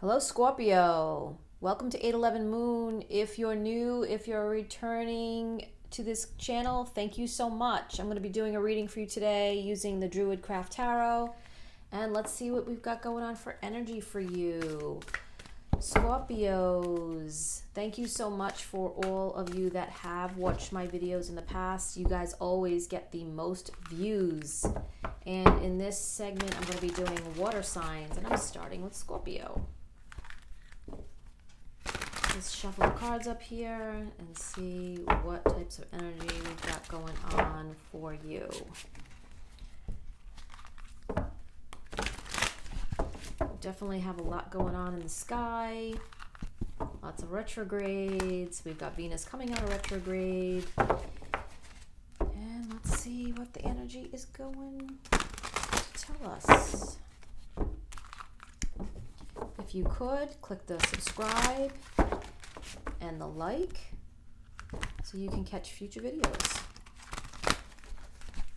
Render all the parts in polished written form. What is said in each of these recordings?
Hello, Scorpio. Welcome to 811 Moon. If you're new, if you're returning to this channel, thank you so much. I'm going to be doing a reading for you today using the Druid Craft Tarot. And let's see what we've got going on for energy for you. Scorpios, thank you so much for all of you that have watched my videos in the past. You guys always get the most views. And in this segment, I'm going to be doing water signs, and I'm starting with Scorpio. Let's shuffle the cards up here and see what types of energy we've got going on for you. Definitely have a lot going on in the sky. Lots of retrogrades. We've got Venus coming out of retrograde. And let's see what the energy is going to tell us. If you could, click the subscribe and the like so you can catch future videos.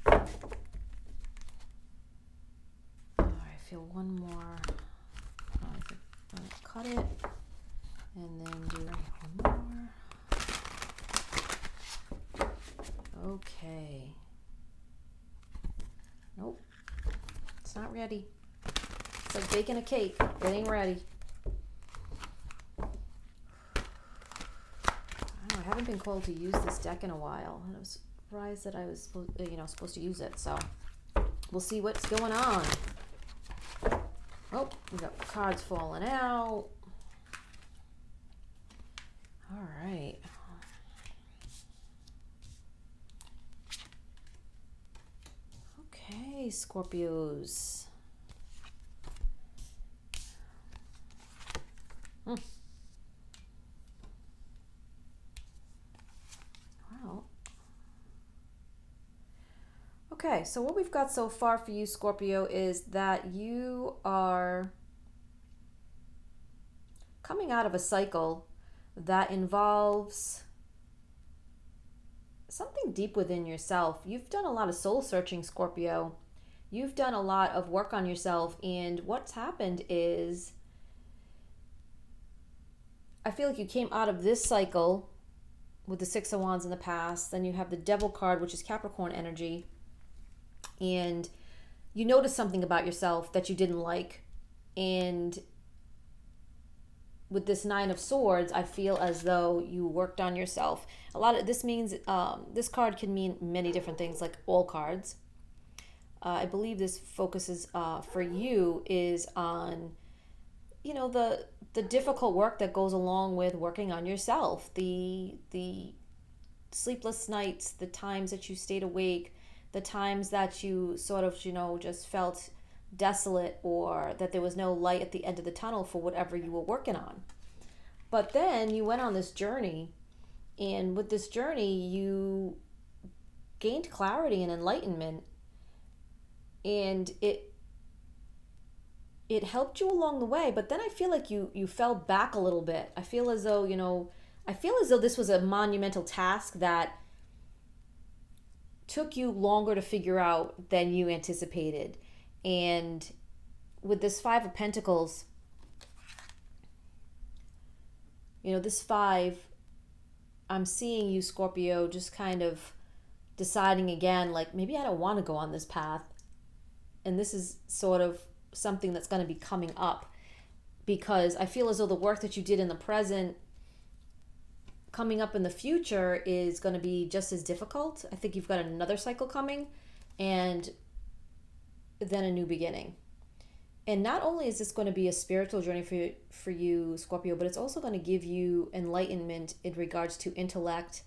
All right, I feel one more. I'm gonna cut it and then do one more. Okay. Nope, it's not ready. It's like baking a cake. It ain't ready. I haven't been called to use this deck in a while, and I was surprised that I was supposed to use it. So we'll see what's going on. Oh, we got cards falling out. All right. Okay, Scorpios. Wow. Okay, so what we've got so far for you, Scorpio, is that you are coming out of a cycle that involves something deep within yourself. You've done a lot of soul searching, Scorpio. You've done a lot of work on yourself, and what's happened is I feel like you came out of this cycle with the Six of Wands in the past. Then you have the Devil card, which is Capricorn energy. And you noticed something about yourself that you didn't like. And with this Nine of Swords, I feel as though you worked on yourself. A lot of this means, this card can mean many different things, like all cards. I believe this focuses for you is on, the difficult work that goes along with working on yourself, the sleepless nights, the times that you stayed awake, the times that you sort of, just felt desolate, or that there was no light at the end of the tunnel for whatever you were working on. But then you went on this journey, and with this journey, you gained clarity and enlightenment, and it helped you along the way. But then I feel like you fell back a little bit. I feel as though, this was a monumental task that took you longer to figure out than you anticipated. And with this Five of Pentacles, this five, I'm seeing you, Scorpio, just kind of deciding again, like, maybe I don't want to go on this path. And this is sort of something that's going to be coming up, because I feel as though the work that you did in the present coming up in the future is going to be just as difficult. I think you've got another cycle coming, and then a new beginning. And not only is this going to be a spiritual journey for you, Scorpio, but it's also going to give you enlightenment in regards to intellect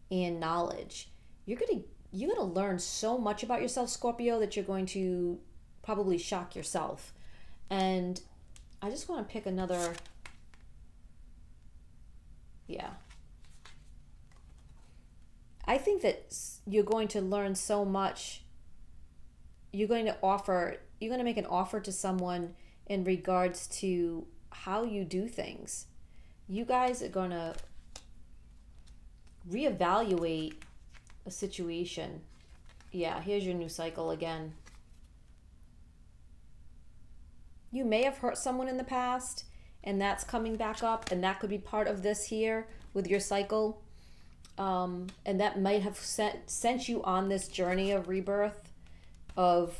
and knowledge. You're going to learn so much about yourself, Scorpio, that you're going to probably shock yourself. And I just want to pick another. Yeah. I think that you're going to learn so much. You're going to make an offer to someone in regards to how you do things. You guys are going to reevaluate a situation. Yeah, here's your new cycle again. You may have hurt someone in the past, and that's coming back up, and that could be part of this here with your cycle. And that might have sent you on this journey of rebirth, of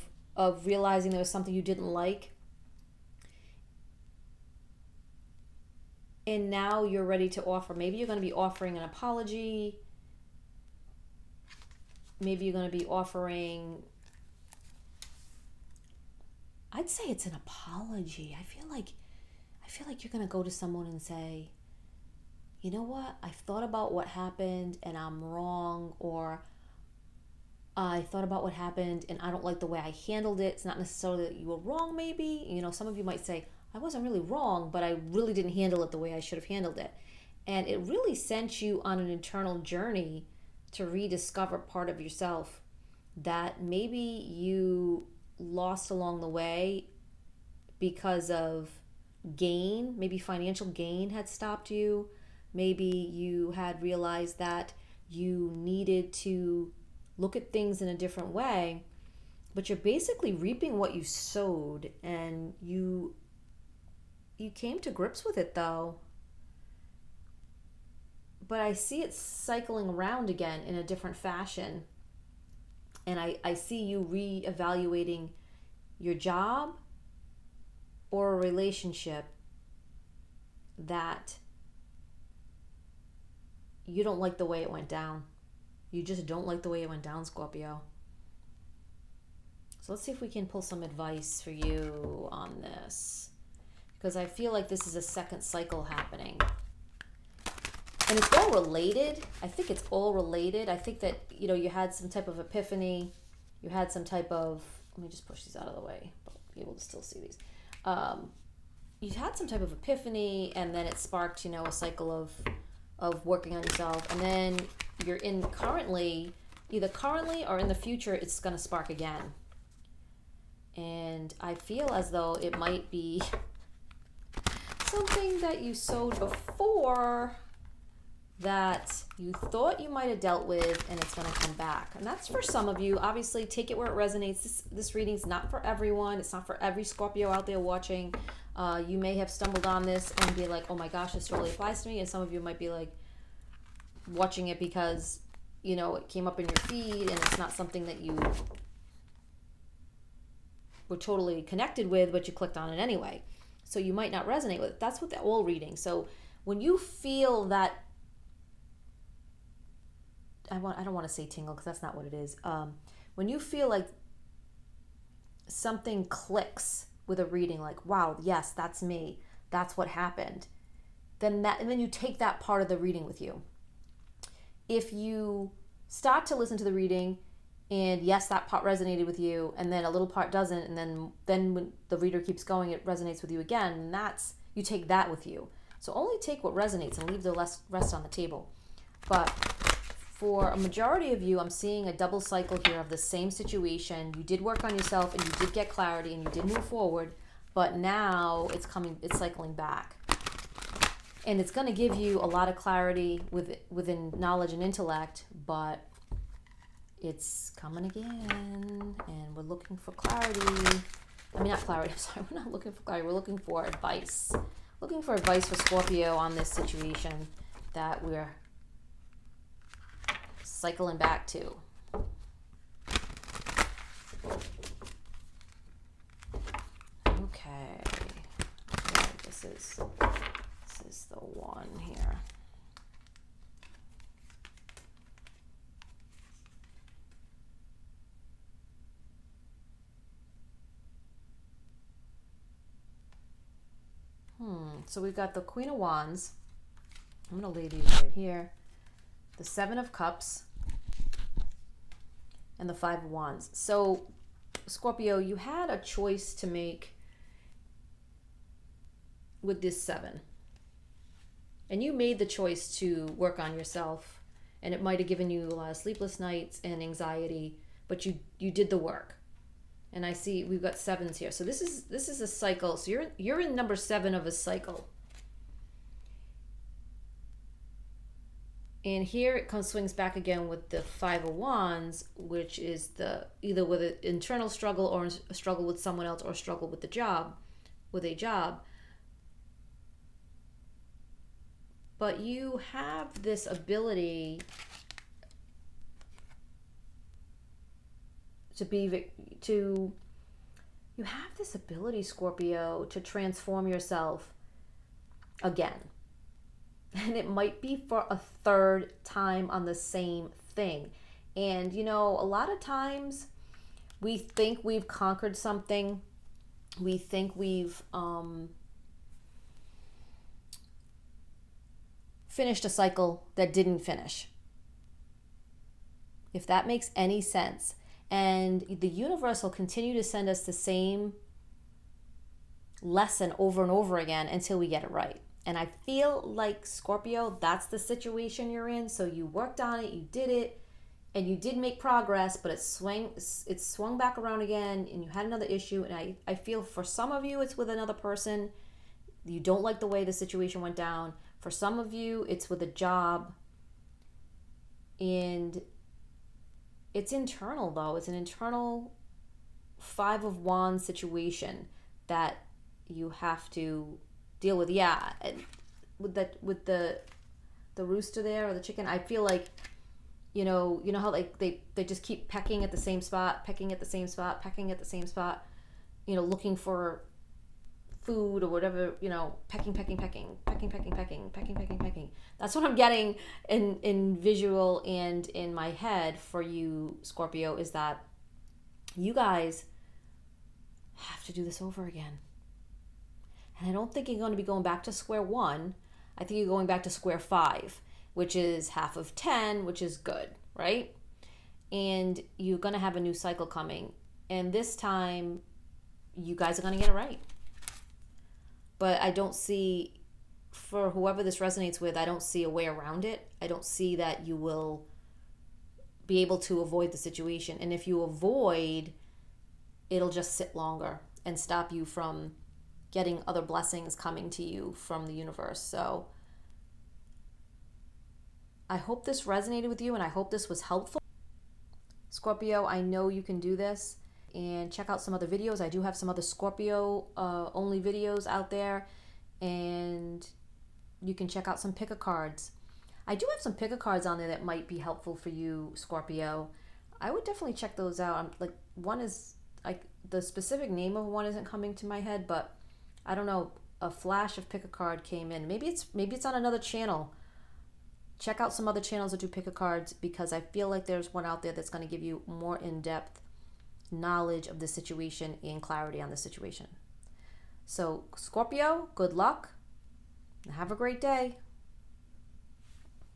realizing there was something you didn't like, and now you're ready to offer. Maybe you're going to be offering an apology. Maybe you're going to be offering, I'd say it's an apology. I feel like you're going to go to someone and say, you know what, I've thought about what happened and I'm wrong, or I thought about what happened and I don't like the way I handled it. It's not necessarily that you were wrong, maybe. You know, some of you might say, I wasn't really wrong, but I really didn't handle it the way I should have handled it. And it really sent you on an internal journey to rediscover part of yourself that maybe you lost along the way because of gain. Maybe financial gain had stopped you. Maybe you had realized that you needed to look at things in a different way, but you're basically reaping what you sowed, and you came to grips with it though. But I see it cycling around again in a different fashion. And I see you reevaluating your job or a relationship that you don't like the way it went down. You just don't like the way it went down, Scorpio. So let's see if we can pull some advice for you on this, because I feel like this is a second cycle happening. And it's all related. I think it's all related. I think that, you know, you had some type of epiphany. You had some type of, let me just push these out of the way, but be able to still see these. You had some type of epiphany, and then it sparked, you know, a cycle of working on yourself. And then you're in either currently or in the future, it's going to spark again. And I feel as though it might be something that you sowed before that you thought you might have dealt with, and it's going to come back. And that's for some of you. Obviously, take it where it resonates. This reading's not for everyone. It's not for every Scorpio out there watching. You may have stumbled on this and be like, oh my gosh, this totally applies to me. And some of you might be like watching it because, you know, it came up in your feed and it's not something that you were totally connected with, but you clicked on it anyway. So you might not resonate with it. That's what they're all reading. So when you feel that, I don't want to say tingle because that's not what it is. When you feel like something clicks with a reading, like, wow, yes, that's me, that's what happened, and then you take that part of the reading with you. If you start to listen to the reading and yes, that part resonated with you, and then a little part doesn't, and then when the reader keeps going, it resonates with you again, and you take that with you. So only take what resonates and leave the rest on the table. But for a majority of you, I'm seeing a double cycle here of the same situation. You did work on yourself and you did get clarity and you did move forward, but now it's cycling back. And it's going to give you a lot of clarity within knowledge and intellect, but it's coming again, and we're looking for clarity. I mean, not clarity, I'm sorry, we're not looking for clarity, we're looking for advice. Looking for advice for Scorpio on this situation that we're cycling back to. Okay. This is the one here. So we've got the Queen of Wands. I'm going to lay these right here. The Seven of Cups and the Five of Wands. So, Scorpio, you had a choice to make with this seven. And you made the choice to work on yourself, and it might have given you a lot of sleepless nights and anxiety, but you did the work. And I see we've got sevens here. So this is a cycle. So you're in number 7 of a cycle. And here it swings back again with the Five of Wands, which is either with an internal struggle or a struggle with someone else or a struggle with a job. but you have this ability you have this ability, Scorpio, to transform yourself again. And it might be for a third time on the same thing. And you know, a lot of times we think we've conquered something. We think we've finished a cycle that didn't finish. If that makes any sense. And the universe will continue to send us the same lesson over and over again until we get it right. And I feel like, Scorpio, that's the situation you're in. So you worked on it, you did it, and you did make progress, but it swung back around again, and you had another issue. And I feel for some of you, it's with another person. You don't like the way the situation went down. For some of you, it's with a job. And it's internal, though. It's an internal Five of Wands situation that you have to deal with. Yeah, with the rooster there, or the chicken, I feel like, you know how like they just keep pecking at the same spot, you know, looking for food or whatever, you know, pecking. That's what I'm getting in visual and in my head for you, Scorpio, is that you guys have to do this over again. And I don't think you're going to be going back to square one. I think you're going back to square 5, which is half of 10, which is good, right? And you're going to have a new cycle coming. And this time, you guys are going to get it right. But I don't see, for whoever this resonates with, I don't see a way around it. I don't see that you will be able to avoid the situation. And if you avoid, it'll just sit longer and stop you from getting other blessings coming to you from the universe. So I hope this resonated with you, and I hope this was helpful. Scorpio, I know you can do this. And check out some other videos. I do have some other Scorpio only videos out there. And you can check out some pick-a cards. I do have some pick-a cards on there that might be helpful for you, Scorpio. I would definitely check those out. One is, like, the specific name of one isn't coming to my head, but I don't know, a flash of pick-a card came in. Maybe it's on another channel. Check out some other channels that do pick-a cards, because I feel like there's one out there that's going to give you more in-depth knowledge of the situation and clarity on the situation. So, Scorpio, good luck and have a great day.